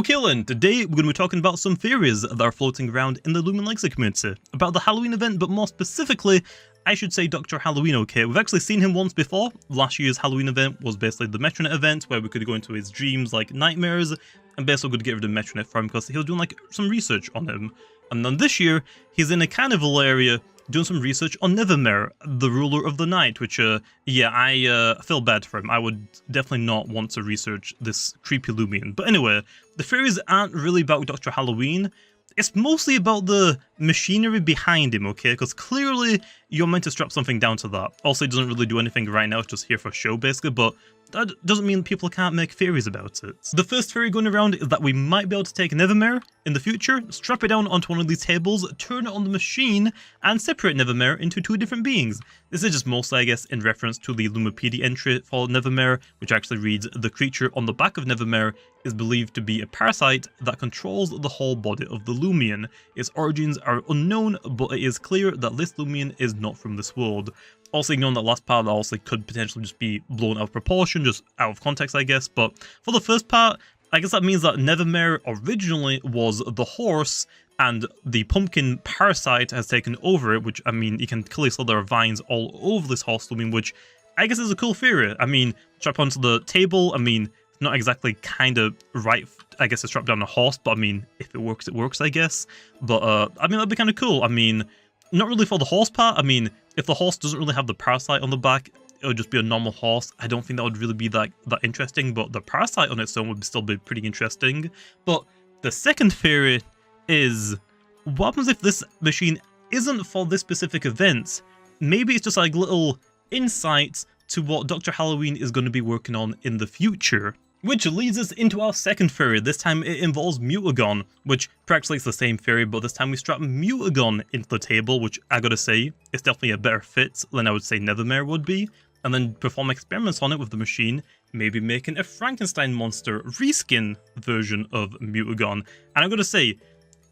Killin! Today we're going to be talking about some theories that are floating around in the Loomian Legacy community about the Halloween event, but more specifically, I should say Dr. Halloween, okay? We've actually seen him once before. Last year's Halloween event was basically the Metronet event where we could go into his dreams like nightmares and basically could get rid of Metronet from him because he was doing like some research on him. And then this year, he's in a carnival area doing some research on Nevermare, the ruler of the night, which, yeah, I feel bad for him. I would definitely not want to research this creepy Loomian. But anyway, the theories aren't really about Dr. Halloween. It's mostly about the machinery behind him, okay? Because clearly you're meant to strap something down to that. Also, it doesn't really do anything right now, it's just here for show, basically, but that doesn't mean people can't make theories about it. The first theory going around is that we might be able to take Nevermare in the future, strap it down onto one of these tables, turn it on the machine, and separate Nevermare into two different beings. This is just mostly, I guess, in reference to the Lumipedia entry for Nevermare, which actually reads, the creature on the back of Nevermare is believed to be a parasite that controls the whole body of the Loomian. Its origins are unknown, but it is clear that this Loomian is not from this world. Also ignoring that last part, that also could potentially just be blown out of proportion, just out of context, I guess. But for the first part, I guess that means that Nevermare originally was the horse, and the pumpkin parasite has taken over it, which, I mean, you can clearly see there are vines all over this horse Loomian, which I guess is a cool theory. I mean, strap onto the table, I mean, it's not exactly kind of right, I guess, to strap down a horse, but I mean, if it works, I guess. But, I mean, that'd be kind of cool. I mean, not really for the horse part. I mean, if the horse doesn't really have the parasite on the back, it would just be a normal horse. I don't think that would really be that interesting, but the parasite on its own would still be pretty interesting. But the second theory is, what happens if this machine isn't for this specific event? Maybe it's just like little insights to what Dr. Halloween is going to be working on in the future. Which leads us into our second theory. This time it involves Mutagon, which practically is the same theory, but this time we strap Mutagon into the table, which I gotta say, is definitely a better fit than I would say Nevermare would be, and then perform experiments on it with the machine, maybe making a Frankenstein monster reskin version of Mutagon. And I gotta say,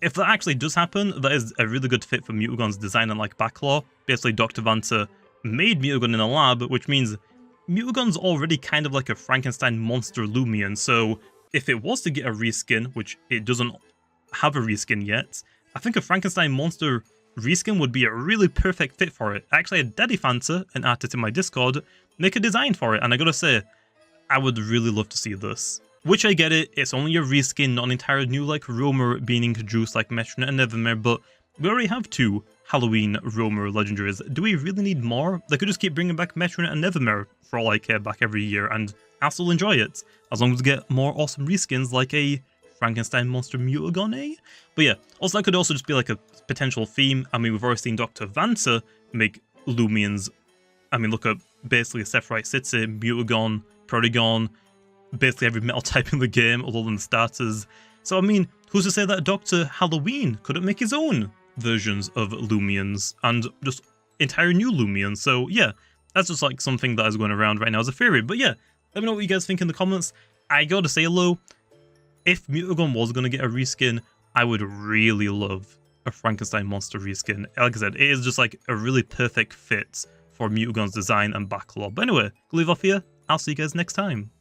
if that actually does happen, that is a really good fit for Mutagon's design and like backlaw. Basically, Dr. Vanta made Mutagon in a lab, which means Mutagon's already kind of like a Frankenstein monster Loomian, so if it was to get a reskin, which it doesn't have a reskin yet, I think a Frankenstein monster reskin would be a really perfect fit for it. I actually had Daddy Fanta, an artist in my Discord, make a design for it, and I gotta say, I would really love to see this. Which I get it, it's only a reskin, not an entire new like roamer being introduced like Metronet and Nevermare, but we already have two Halloween roamer legendaries. Do we really need more? They could just keep bringing back Metronet and Nevermare for all I care back every year, and I'll still enjoy it, as long as we get more awesome reskins like a Frankenstein monster Mutagon, eh? But yeah, also that could also just be like a potential theme. I mean, we've already seen Dr. Vanta make Loomians. I mean, look at basically a Sephiroth City, Mutagon, Protagon, basically every metal type in the game, other than the starters. So I mean, who's to say that Dr. Halloween couldn't make his own versions of Loomians and just entire new Loomians? So yeah, that's just like something that is going around right now as a theory. But yeah, let me know what you guys think in the comments. I gotta say, though, if Mutagon was going to get a reskin, I would really love a Frankenstein monster reskin. Like I said, it is just like a really perfect fit for Mutagon's design and backlog. But anyway, leave off here. I'll see you guys next time.